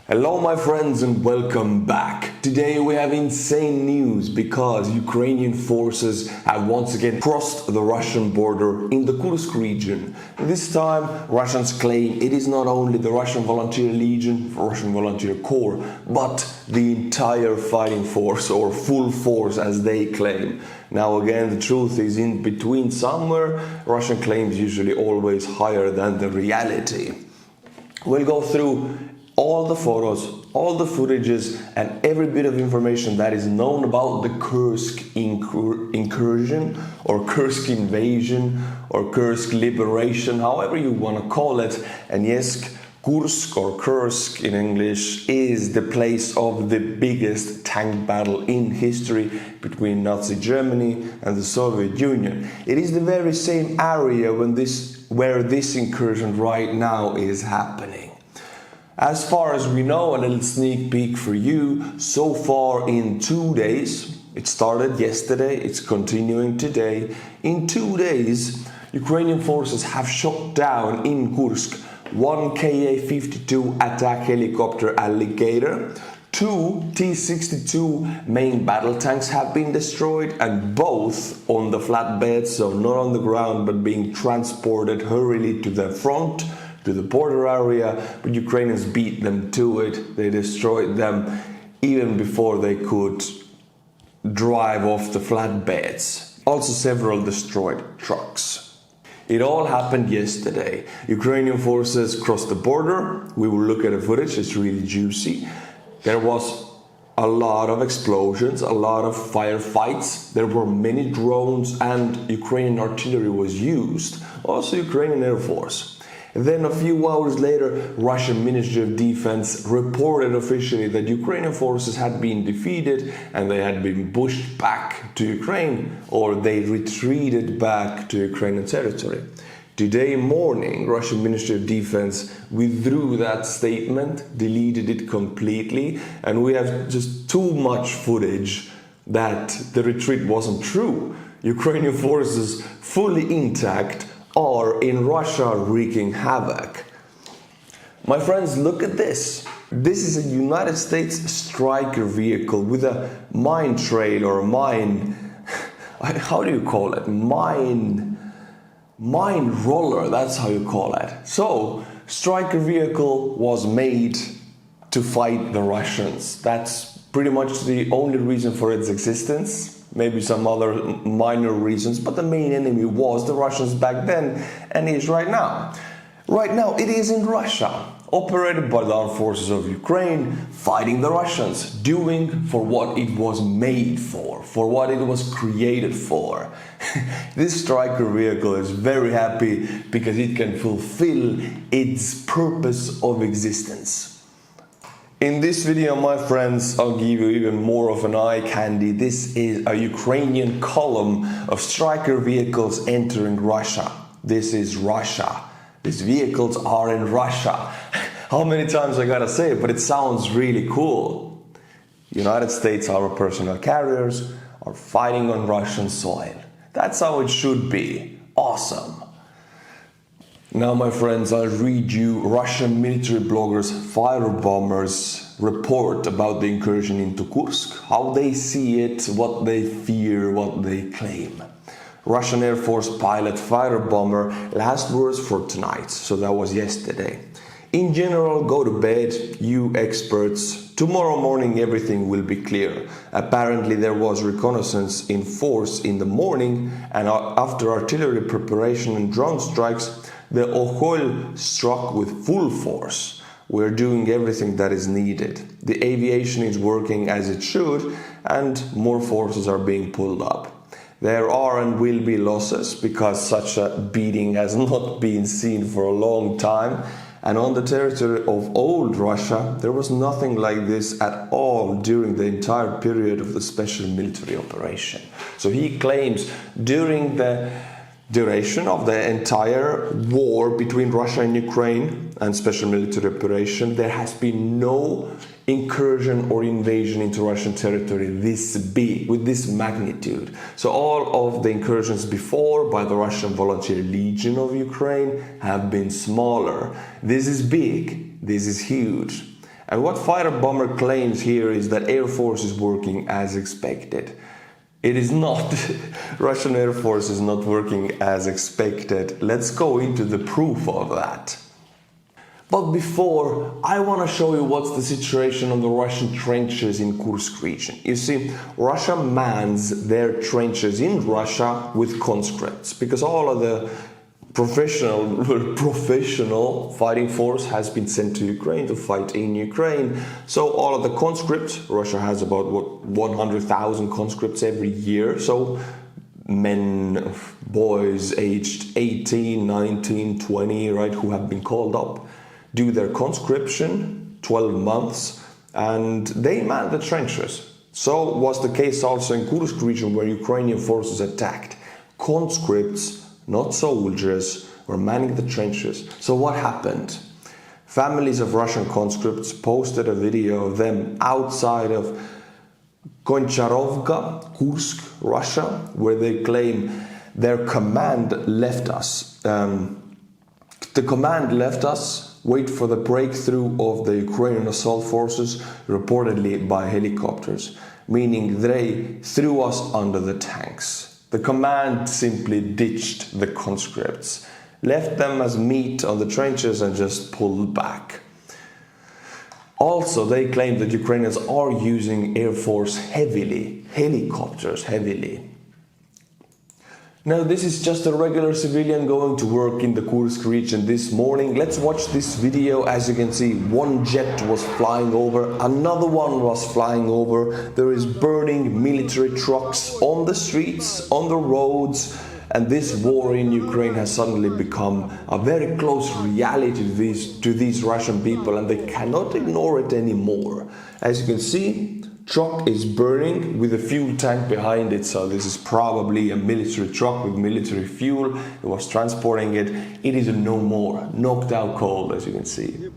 Hello my friends and welcome back. Today we have insane news because Ukrainian forces have once again crossed the Russian border in the Kursk region. This time Russians claim it is not only the Russian Volunteer Legion, Russian Volunteer Corps, but the entire fighting force or full force as they claim. Now again, the truth is in between somewhere. Russian claims usually always higher than the reality. We'll go through all the photos, all the footages, and every bit of information that is known about the Kursk incursion, or Kursk invasion, or Kursk liberation, however you want to call it. And yes, Kursk or Kursk in English is the place of the biggest tank battle in history between Nazi Germany and the Soviet Union. It is the very same area where this incursion right now is happening. As far as we know, a little sneak peek for you, so far in 2 days, it started yesterday, it's continuing today, in 2 days, Ukrainian forces have shot down in Kursk one Ka-52 attack helicopter Alligator, 2 T-62 main battle tanks have been destroyed, and both on the flatbed, so not on the ground, but being transported hurriedly to the front, to the border area, but Ukrainians beat them to it. They destroyed them even before they could drive off the flatbeds. Also several destroyed trucks. It all happened yesterday. Ukrainian forces crossed the border. We will look at the footage, it's really juicy. There was a lot of explosions, a lot of firefights. There were many drones and Ukrainian artillery was used. Also Ukrainian Air Force. Then a few hours later, Russian Ministry of Defense reported officially that Ukrainian forces had been defeated and they had been pushed back to Ukraine, or they retreated back to Ukrainian territory. Today morning, Russian Ministry of Defense withdrew that statement, deleted it completely, and we have just too much footage that the retreat wasn't true. Ukrainian forces fully intact are in Russia wreaking havoc. My friends, look at this. This is a United States Stryker vehicle with a mine trail or how do you call it? Mine roller, that's how you call it. So, Stryker vehicle was made to fight the Russians. That's pretty much the only reason for its existence. Maybe some other minor reasons, but the main enemy was the Russians back then and is right now. Right now it is in Russia, operated by the armed forces of Ukraine, fighting the Russians, doing for what it was made for what it was created for. This Stryker vehicle is very happy because it can fulfill its purpose of existence. In this video, my friends, I'll give you even more of an eye candy. This is a Ukrainian column of Stryker vehicles entering Russia. This is Russia. These vehicles are in Russia. How many times I gotta say it, but it sounds really cool. United States armored personnel carriers are fighting on Russian soil. That's how it should be. Awesome. Now, my friends, I'll read you Russian military bloggers Firebombers report about the incursion into Kursk, how they see it, what they fear, what they claim. Russian Air Force pilot Firebomber, last words for tonight, so that was yesterday. In general, go to bed, you experts. Tomorrow morning everything will be clear. Apparently there was reconnaissance in force in the morning, and after artillery preparation and drone strikes, the Okhol struck with full force. We're doing everything that is needed. The aviation is working as it should, and more forces are being pulled up. There are and will be losses because such a beating has not been seen for a long time. And on the territory of old Russia, there was nothing like this at all during the entire period of the special military operation. So he claims during the duration of the entire war between Russia and Ukraine and special military operation, there has been no incursion or invasion into Russian territory this big, with this magnitude. So all of the incursions before by the Russian Volunteer Legion of Ukraine have been smaller. This is big, this is huge. And what fighter bomber claims here is that Air Force is working as expected. It is not. Russian Air Force is not working as expected. Let's go into the proof of that. But before, I want to show you what's the situation on the Russian trenches in Kursk region. You see, Russia mans their trenches in Russia with conscripts, because all of the professional fighting force has been sent to Ukraine to fight in Ukraine. So all of the conscripts, Russia has about 100,000 conscripts every year. So men, boys aged 18, 19, 20, right, who have been called up, do their conscription, 12 months, and they man the trenches. So was the case also in Kursk region, where Ukrainian forces attacked. Conscripts, not soldiers, were manning the trenches. So what happened? Families of Russian conscripts posted a video of them outside of Koncharovka, Kursk, Russia, where they claim their command left us. The command left us. Wait for the breakthrough of the Ukrainian assault forces, reportedly by helicopters, meaning they threw us under the tanks. The command simply ditched the conscripts, left them as meat on the trenches and just pulled back. Also, they claim that Ukrainians are using Air Force heavily, helicopters heavily. Now, this is just a regular civilian going to work in the Kursk region this morning. Let's watch this video. As you can see, one jet was flying over, another one was flying over. There is burning military trucks on the streets, on the roads, and this war in Ukraine has suddenly become a very close reality to these Russian people, and they cannot ignore it anymore. As you can see, truck is burning with a fuel tank behind it, so this is probably a military truck with military fuel. It was transporting it. It is no more, knocked out cold, as you can see.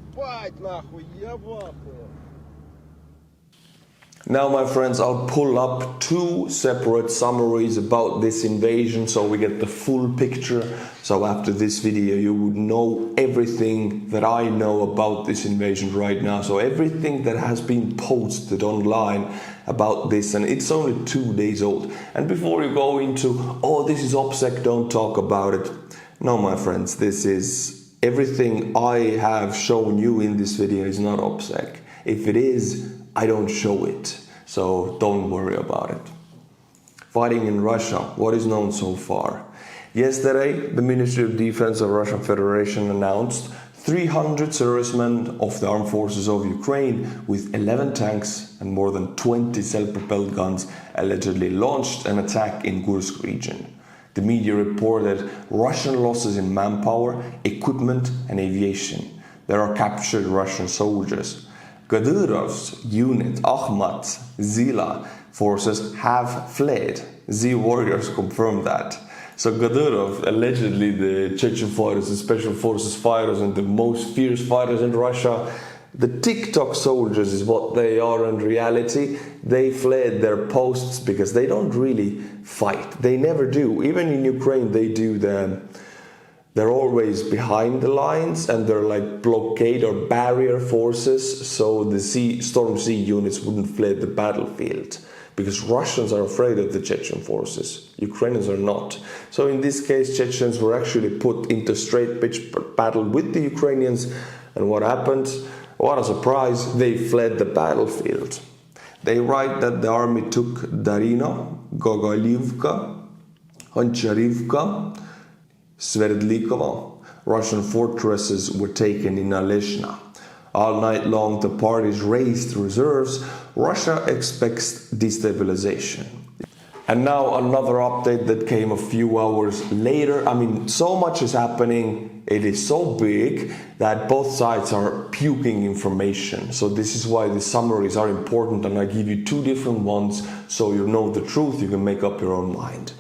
Now, my friends, I'll pull up two separate summaries about this invasion so we get the full picture. So after this video, you would know everything that I know about this invasion right now. So everything that has been posted online about this, and it's only 2 days old. And before you go into, oh, this is OPSEC, don't talk about it. No, my friends, this is everything I have shown you in this video is not OPSEC. If it is, I don't show it, so don't worry about it. Fighting in Russia, what is known so far? Yesterday, the Ministry of Defense of Russian Federation announced 300 servicemen of the armed forces of Ukraine with 11 tanks and more than 20 self-propelled guns allegedly launched an attack in Kursk region. The media reported Russian losses in manpower, equipment and aviation. There are captured Russian soldiers. Kadyrov's unit, Akhmat, Zila forces have fled. Z warriors confirmed that. So Kadyrov, allegedly the Chechen fighters, the special forces fighters and the most fierce fighters in Russia, the TikTok soldiers is what they are in reality. They fled their posts because they don't really fight. They never do. Even in Ukraine they do they're always behind the lines, and they're like blockade or barrier forces, so the Storm Sea units wouldn't fled the battlefield, because Russians are afraid of the Chechen forces. Ukrainians are not. So in this case, Chechens were actually put into straight pitch battle with the Ukrainians, and what happened? What a surprise, they fled the battlefield. They write that the army took Darino, Gogolivka, Honcharivka, Sverdlikova. Russian fortresses were taken in Aleshna. All night long the parties raised reserves. Russia expects destabilization. And now another update that came a few hours later. I mean, so much is happening. It is so big that both sides are puking information. So this is why the summaries are important, and I give you two different ones so you know the truth, you can make up your own mind.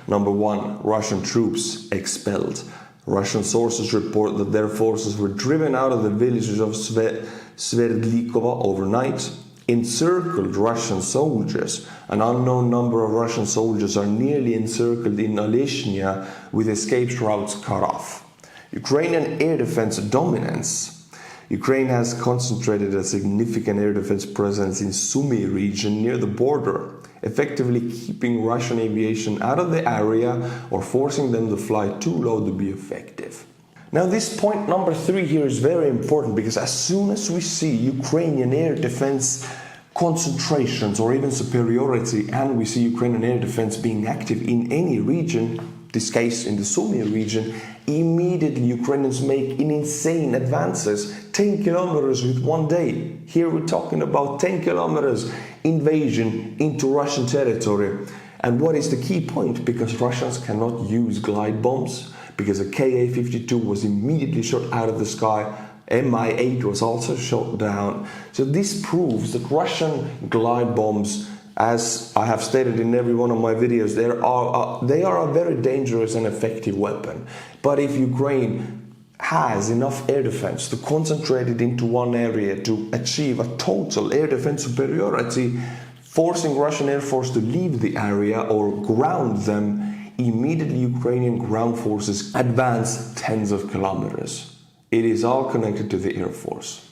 Number one, Russian troops expelled. Russian sources report that their forces were driven out of the villages of Sverdlikova overnight. Encircled Russian soldiers. An unknown number of Russian soldiers are nearly encircled in Aleshnya with escape routes cut off. Ukrainian air defense dominance. Ukraine has concentrated a significant air defense presence in Sumy region near the border, effectively keeping Russian aviation out of the area or forcing them to fly too low to be effective. Now this point number 3 here is very important, because as soon as we see Ukrainian air defense concentrations or even superiority, and we see Ukrainian air defense being active in any region, this case in the Sumy region, immediately Ukrainians make insane advances, 10 kilometers with 1 day. Here we're talking about 10 kilometers invasion into Russian territory. And what is the key point? Because Russians cannot use glide bombs, because a Ka-52 was immediately shot out of the sky, Mi-8 was also shot down. So this proves that Russian glide bombs, as I have stated in every one of my videos, they are a very dangerous and effective weapon. But if Ukraine has enough air defense to concentrate it into one area to achieve a total air defense superiority, forcing Russian Air Force to leave the area or ground them, immediately Ukrainian ground forces advance tens of kilometers. It is all connected to the Air Force.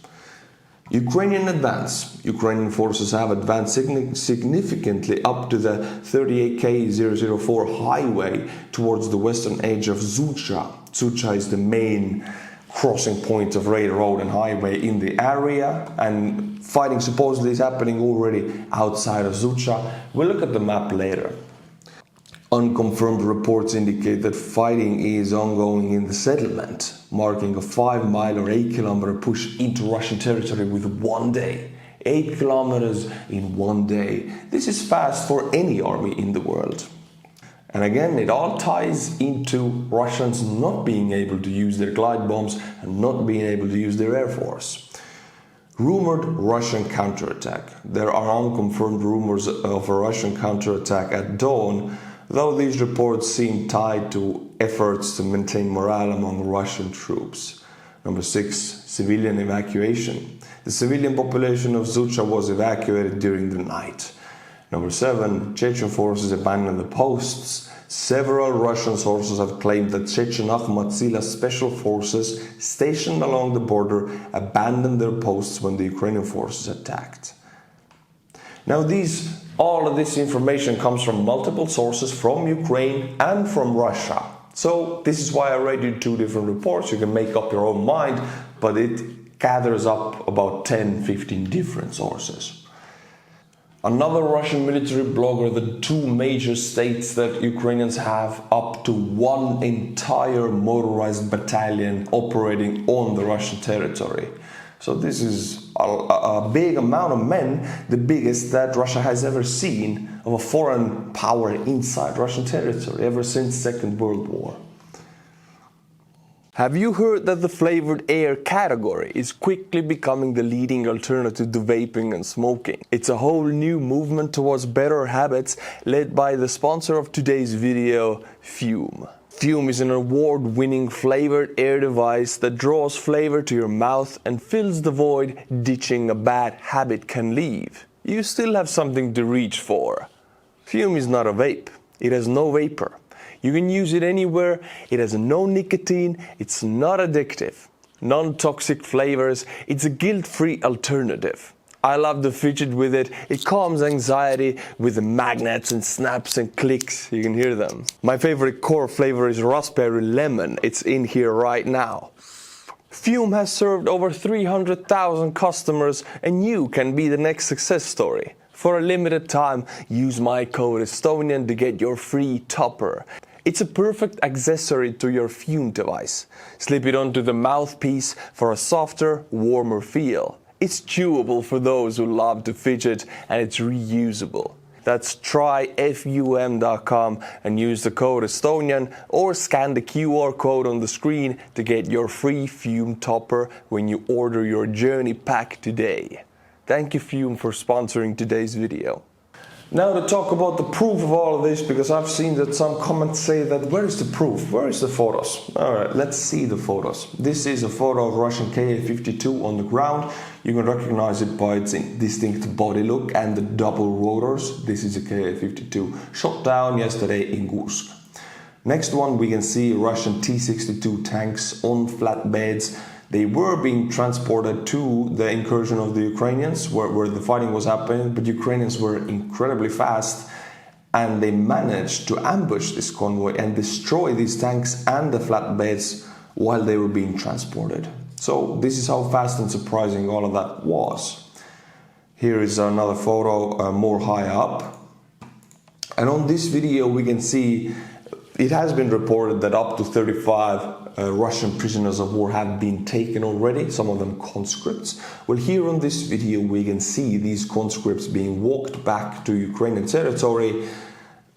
Ukrainian advance. Ukrainian forces have advanced significantly up to the 38K004 highway towards the western edge of Zucha. Zucha is the main crossing point of railroad and highway in the area, and fighting supposedly is happening already outside of Zucha. We'll look at the map later. Unconfirmed reports indicate that fighting is ongoing in the settlement, marking a 5-mile or 8-kilometer push into Russian territory with 1 day. 8 kilometers in 1 day. This is fast for any army in the world. And again, it all ties into Russians not being able to use their glide bombs and not being able to use their air force. Rumored Russian counterattack. There are unconfirmed rumors of a Russian counterattack at dawn, though these reports seem tied to efforts to maintain morale among Russian troops. Number 6, civilian evacuation. The civilian population of Zucha was evacuated during the night. Number 7, Chechen forces abandoned the posts. Several Russian sources have claimed that Chechen Akhmat Sila special forces stationed along the border abandoned their posts when the Ukrainian forces attacked. Now all of this information comes from multiple sources from Ukraine and from Russia. So this is why I read you 2 different reports. You can make up your own mind, but it gathers up about 10-15 different sources. Another Russian military blogger, the 2 major states that Ukrainians have up to 1 entire motorized battalion operating on the Russian territory. So this is a big amount of men, the biggest that Russia has ever seen of a foreign power inside Russian territory ever since Second World War. Have you heard that the flavored air category is quickly becoming the leading alternative to vaping and smoking? It's a whole new movement towards better habits led by the sponsor of today's video, Fume. Fume is an award-winning flavored air device that draws flavor to your mouth and fills the void ditching a bad habit can leave. You still have something to reach for. Fume is not a vape. It has no vapor. You can use it anywhere. It has no nicotine. It's not addictive. Non-toxic flavors. It's a guilt-free alternative. I love to fidget with it. It calms anxiety with the magnets and snaps and clicks. You can hear them. My favorite core flavor is raspberry lemon. It's in here right now. Fume has served over 300,000 customers, and you can be the next success story. For a limited time, use my code Estonian to get your free topper. It's a perfect accessory to your Fume device. Slip it onto the mouthpiece for a softer, warmer feel. It's chewable for those who love to fidget, and it's reusable. That's tryfum.com and use the code Estonian, or scan the QR code on the screen to get your free Fume topper when you order your Journey pack today. Thank you, Fume, for sponsoring today's video. Now to talk about the proof of all of this, because I've seen that some comments say that where is the proof? Where is the photos? Alright, let's see the photos. This is a photo of Russian Ka-52 on the ground. You can recognize it by its distinct body look and the double rotors. This is a Ka-52 shot down yesterday in Kursk. Next one, we can see Russian T-62 tanks on flatbeds. They were being transported to the incursion of the Ukrainians, where the fighting was happening, but Ukrainians were incredibly fast, and they managed to ambush this convoy and destroy these tanks and the flatbeds while they were being transported. So this is how fast and surprising all of that was. Here is another photo, more high up. And on this video we can see it has been reported that up to 35 Russian prisoners of war have been taken already, some of them conscripts. Well, here on this video we can see these conscripts being walked back to Ukrainian territory.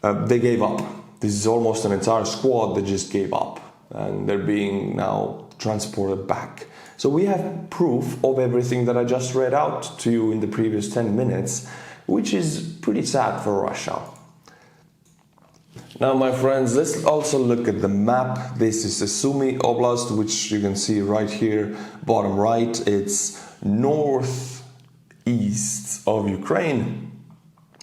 They gave up. This is almost an entire squad that just gave up, and they're being now transported back. So we have proof of everything that I just read out to you in the previous 10 minutes, which is pretty sad for Russia. Now, my friends, let's also look at the map. This is the Sumy Oblast, which you can see right here, bottom right. It's northeast of Ukraine.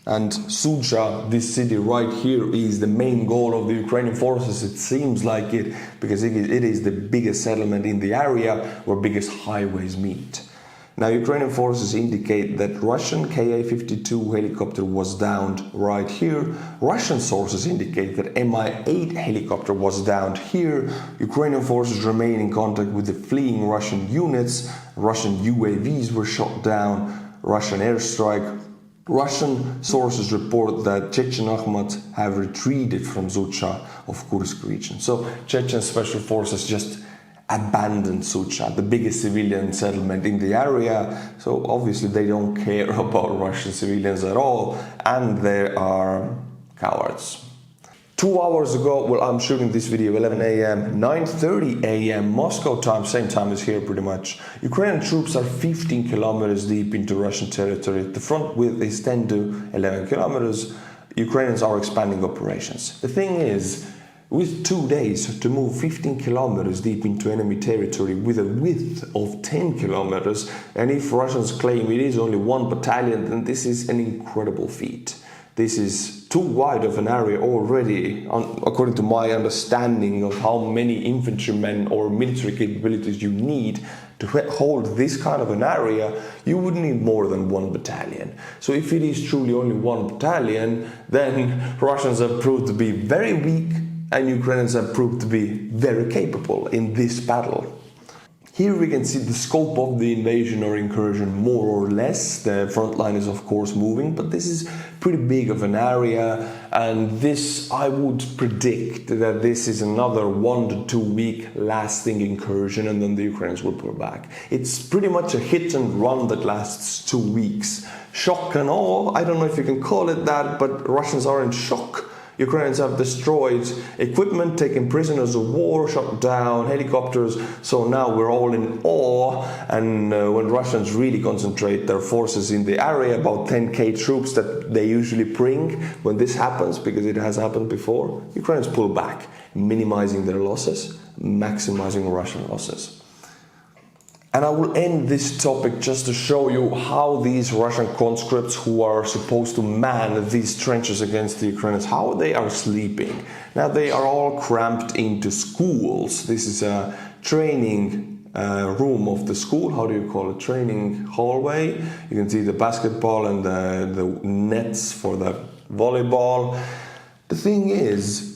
And Sucha, this city right here, is the main goal of the Ukrainian forces. It seems like it, because it is the biggest settlement in the area where biggest highways meet. Now, Ukrainian forces indicate that Russian Ka-52 helicopter was downed right here. Russian sources indicate that Mi-8 helicopter was downed here. Ukrainian forces remain in contact with the fleeing Russian units. Russian UAVs were shot down. Russian airstrike. Russian sources report that Chechen Ahmad have retreated from Sucha of Kursk region. So Chechen special forces just abandoned Sucha, the biggest civilian settlement in the area. So obviously they don't care about Russian civilians at all, and they are cowards. 2 hours ago, well, I'm shooting this video 11 a.m., 9:30 a.m. Moscow time, same time as here pretty much. Ukrainian troops are 15 kilometers deep into Russian territory. The front width is 10 to 11 kilometers. Ukrainians are expanding operations. The thing is, with 2 days to move 15 kilometers deep into enemy territory with a width of 10 kilometers, and if Russians claim it is only 1 battalion, then this is an incredible feat. This is too wide of an area already, according to my understanding of how many infantrymen or military capabilities you need to hold this kind of an area. You would need more than 1 battalion. So if it is truly only 1 battalion, then Russians have proved to be very weak, and Ukrainians have proved to be very capable in this battle. Here we can see the scope of the invasion or incursion more or less. The front line is of course moving, but this is pretty big of an area, and this, I would predict that this is another 1 to 2 week lasting incursion, and then the Ukrainians will pull back. It's pretty much a hit and run that lasts 2 weeks. Shock and awe, I don't know if you can call it that, but Russians are in shock. Ukrainians have destroyed equipment, taken prisoners of war, shot down helicopters, so now we're all in awe. And when Russians really concentrate their forces in the area, about 10,000 troops that they usually bring when this happens, because it has happened before, Ukrainians pull back, minimizing their losses, maximizing Russian losses. And I will end this topic just to show you how these Russian conscripts who are supposed to man these trenches against the Ukrainians, how they are sleeping. Now they are all cramped into schools. This is a training room of the school. How do you call it? Training hallway. You can see the basketball and the nets for the volleyball. The thing is,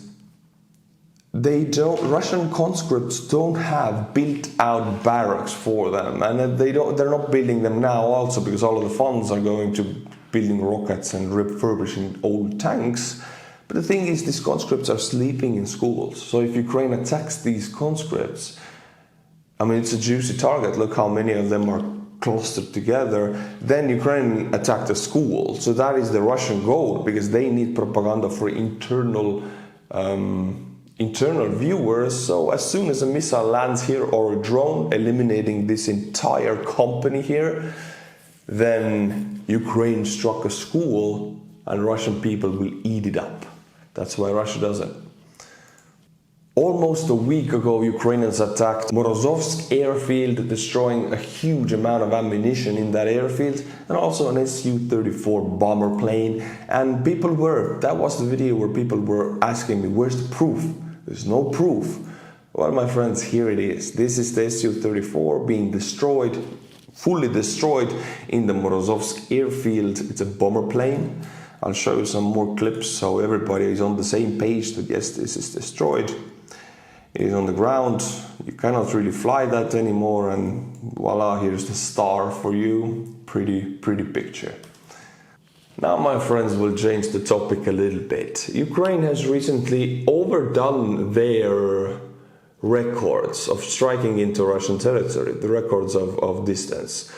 Russian conscripts don't have built-out barracks for them, and they're not building them now also, because all of the funds are going to building rockets and refurbishing old tanks. But the thing is, these conscripts are sleeping in schools. So if Ukraine attacks these conscripts, I mean, it's a juicy target. Look how many of them are clustered together. Then Ukraine attacked the school. So that is the Russian goal, because they need propaganda for internal viewers. So as soon as a missile lands here, or a drone, eliminating this entire company here, then Ukraine struck a school and Russian people will eat it up. That's why Russia does it. Almost a week ago, Ukrainians attacked Morozovsk airfield, destroying a huge amount of ammunition in that airfield, and also an Su-34 bomber plane. And that was the video where people were asking me, where's the proof? There's no proof. Well, my friends, here it is. This is the Su-34 being destroyed, fully destroyed in the Morozovsk airfield. It's a bomber plane. I'll show you some more clips so everybody is on the same page that yes, this is destroyed. It is on the ground. You cannot really fly that anymore, and voila, here's the star for you. Pretty picture. Now, my friends, we'll change the topic a little bit. Ukraine has recently overdone their records of striking into Russian territory, the records of distance.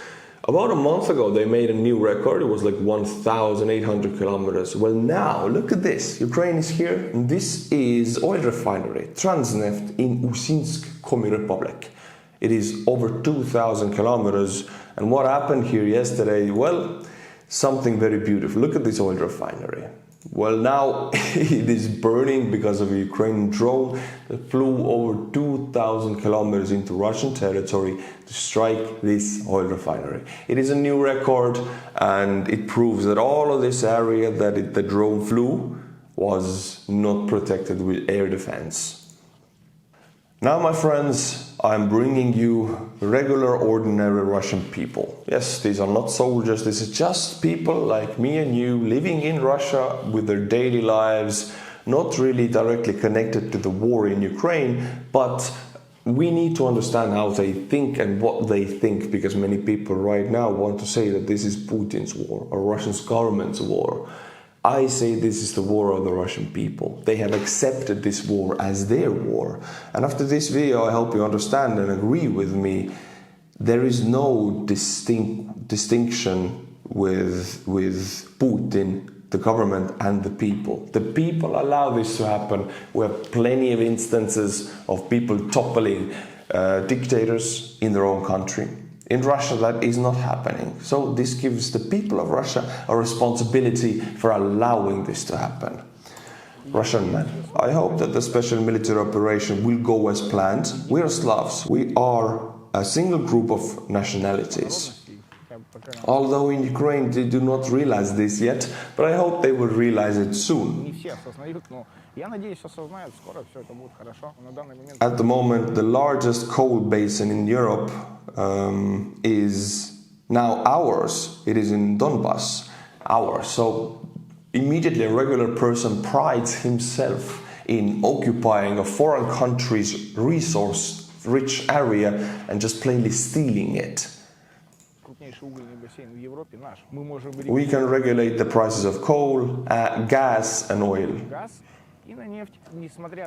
About a month ago, they made a new record. It was like 1,800 kilometers. Well, now, look at this. Ukraine is here. And this is oil refinery, Transneft in OSINT, Komi Republic. It is over 2,000 kilometers. And what happened here yesterday? Well, something very beautiful. Look at this oil refinery. Well, now it is burning because of a Ukrainian drone that flew over 2,000 kilometers into Russian territory to strike this oil refinery. It is a new record, and it proves that all of this area that the drone flew was not protected with air defense. Now, my friends, I'm bringing you regular, ordinary Russian people. Yes, these are not soldiers, this is just people like me and you living in Russia with their daily lives, not really directly connected to the war in Ukraine, but we need to understand how they think and what they think, because many people right now want to say that this is Putin's war or Russian government's war. I say this is the war of the Russian people. They have accepted this war as their war. And after this video, I hope you understand and agree with me. There is no distinction with Putin, the government, and the people. The people allow this to happen. We have plenty of instances of people toppling dictators in their own country. In Russia, that is not happening. So this gives the people of Russia a responsibility for allowing this to happen. Russian men, I hope that the special military operation will go as planned. We are Slavs. We are a single group of nationalities. Although in Ukraine they do not realize this yet, but I hope they will realize it soon. At the moment, the largest coal basin in Europe is now ours. It is in Donbass, ours. So immediately a regular person prides himself in occupying a foreign country's resource-rich area and just plainly stealing it. We can regulate the prices of coal, gas and oil.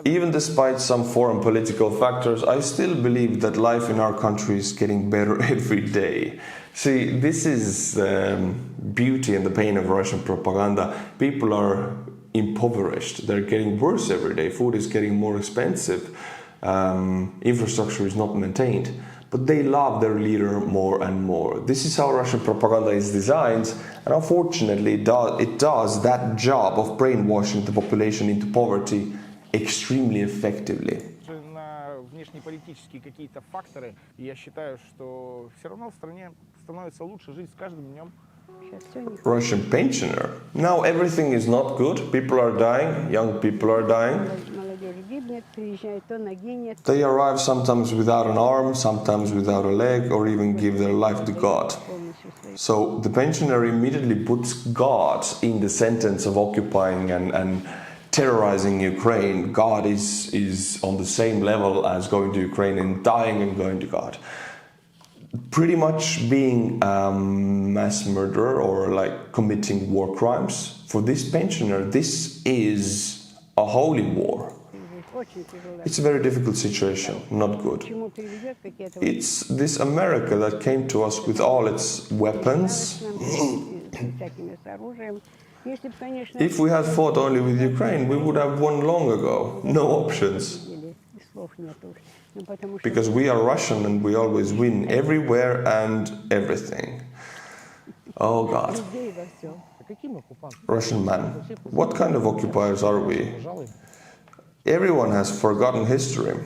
Even despite some foreign political factors, I still believe that life in our country is getting better every day. See, this is beauty and the pain of Russian propaganda. People are impoverished. They're getting worse every day. Food is getting more expensive. Infrastructure is not maintained. But they love their leader more and more. This is how Russian propaganda is designed, and unfortunately it does that job of brainwashing the population into poverty extremely effectively. Russian pensioner. Now everything is not good. People are dying, young people are dying. They arrive sometimes without an arm, sometimes without a leg, or even give their life to God. So the pensioner immediately puts God in the sentence of occupying and terrorizing Ukraine. God is on the same level as going to Ukraine and dying and going to God. Pretty much being a mass murderer or like committing war crimes. For this pensioner, this is a holy war. It's a very difficult situation, not good. It's this America that came to us with all its weapons. If we had fought only with Ukraine, we would have won long ago. No options. Because we are Russian and we always win everywhere and everything. Oh God. Russian man. What kind of occupiers are we? Everyone has forgotten history.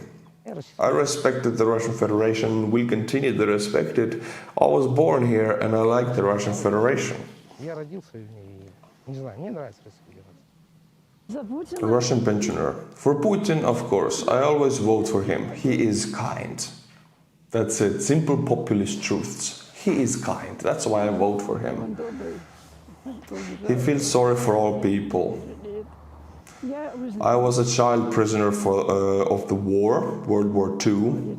I respected the Russian Federation, will continue to respect it. I was born here and I like the Russian Federation. A Russian pensioner. For Putin, of course, I always vote for him. He is kind. That's it. Simple populist truths. He is kind. That's why I vote for him. He feels sorry for all people. I was a child prisoner of the war, World War II.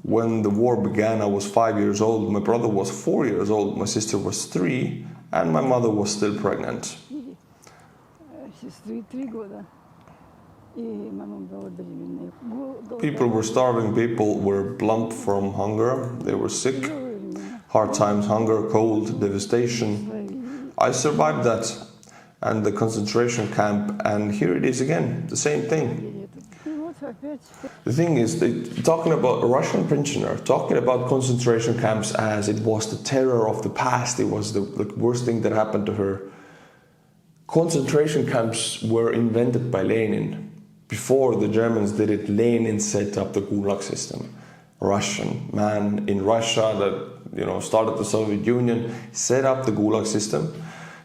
When the war began, I was 5 years old. My brother was 4 years old. My sister was 3, and my mother was still pregnant. People were starving, people were blunt from hunger, they were sick, hard times, hunger, cold, devastation. I survived that and the concentration camp, and here it is again, the same thing. The thing is, talking about a Russian pensioner, talking about concentration camps as it was the terror of the past, it was the worst thing that happened to her. Concentration camps were invented by Lenin. Before the Germans did it, Lenin set up the Gulag system. A Russian man in Russia that started the Soviet Union set up the Gulag system.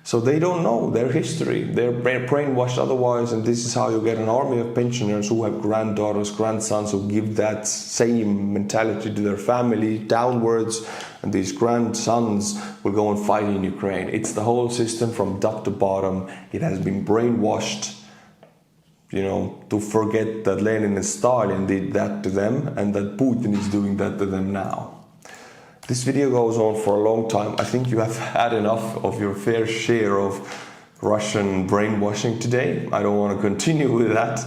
So they don't know their history. They're brainwashed otherwise, and this is how you get an army of pensioners who have granddaughters, grandsons who give that same mentality to their family downwards, and these grandsons will go and fight in Ukraine. It's the whole system from top to bottom. It has been brainwashed, to forget that Lenin and Stalin did that to them and that Putin is doing that to them now. This video goes on for a long time. I think you have had enough of your fair share of Russian brainwashing today. I don't want to continue with that,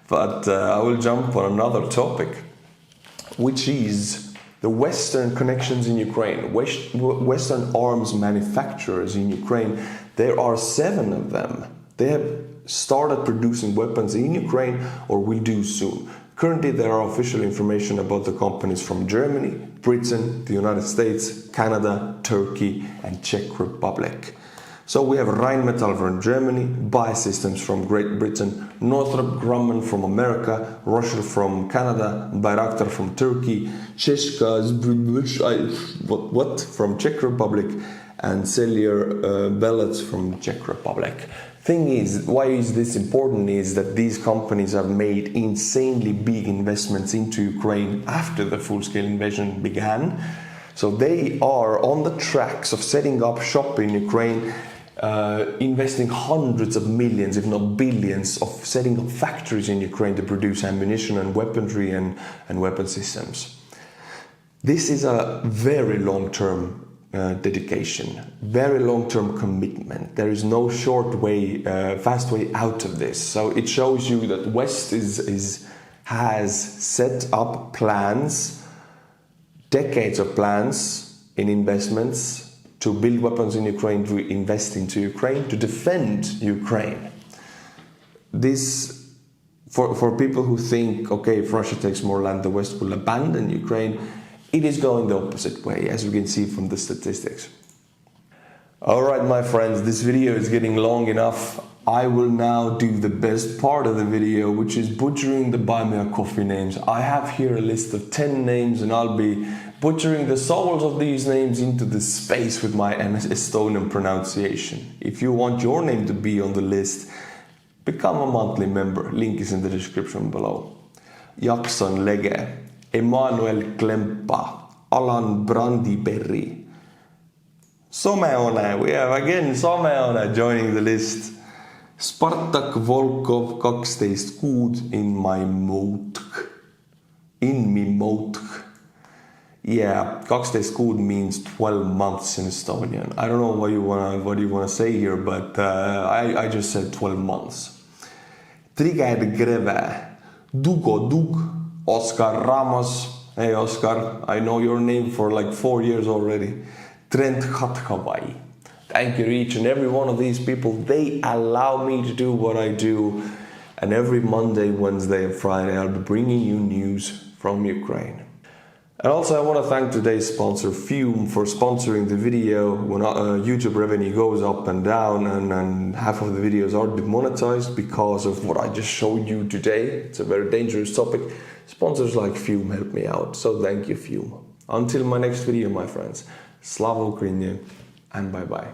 but I will jump on another topic, which is the Western connections in Ukraine, Western arms manufacturers in Ukraine. There are 7 of them. They have started producing weapons in Ukraine or will do soon. Currently, there are official information about the companies from Germany, Britain, the United States, Canada, Turkey, and Czech Republic. So we have Rheinmetall from Germany, Biosystems from Great Britain, Northrop Grumman from America, Russia from Canada, Bayraktar from Turkey, Cheshka from Czech Republic, and Cellier Belets from Czech Republic. Thing is, why is this important is that these companies have made insanely big investments into Ukraine after the full-scale invasion began. So they are on the tracks of setting up shop in Ukraine, investing hundreds of millions, if not billions, of setting up factories in Ukraine to produce ammunition and weaponry and weapon systems. This is a very long-term dedication, very long-term commitment. There is no short way, fast way out of this. So it shows you that West has set up plans, decades of plans in investments to build weapons in Ukraine, to invest into Ukraine, to defend Ukraine. This, for people who think, okay, if Russia takes more land, the West will abandon Ukraine. It is going the opposite way, as you can see from the statistics. Alright, my friends, this video is getting long enough. I will now do the best part of the video, which is butchering the Buy Me a Coffee names. I have here a list of 10 names, and I'll be butchering the souls of these names into the space with my Estonian pronunciation. If you want your name to be on the list, become a monthly member. Link is in the description below. Jackson Lege, Emanuel Klempa, Alan Brandyberry, Someone, we have again Someone joining the list. Spartak Volkov 12 kuud in my motk. In me motk. Yeah, 12 kuud means 12 months in Estonian. I don't know what you wanna say here, but I just said 12 months. Triged Greve, Dugo Dug, Oscar Ramos. Hey Oscar, I know your name for like 4 years already. Trent Khatkavai. Thank you each and every one of these people. They allow me to do what I do. And every Monday, Wednesday and Friday, I'll be bringing you news from Ukraine. And also I want to thank today's sponsor, Fume, for sponsoring the video. When YouTube revenue goes up and down and half of the videos are demonetized because of what I just showed you today. It's a very dangerous topic. Sponsors like Fume help me out. So thank you, Fume. Until my next video, my friends. Slava Ukraini, and bye-bye.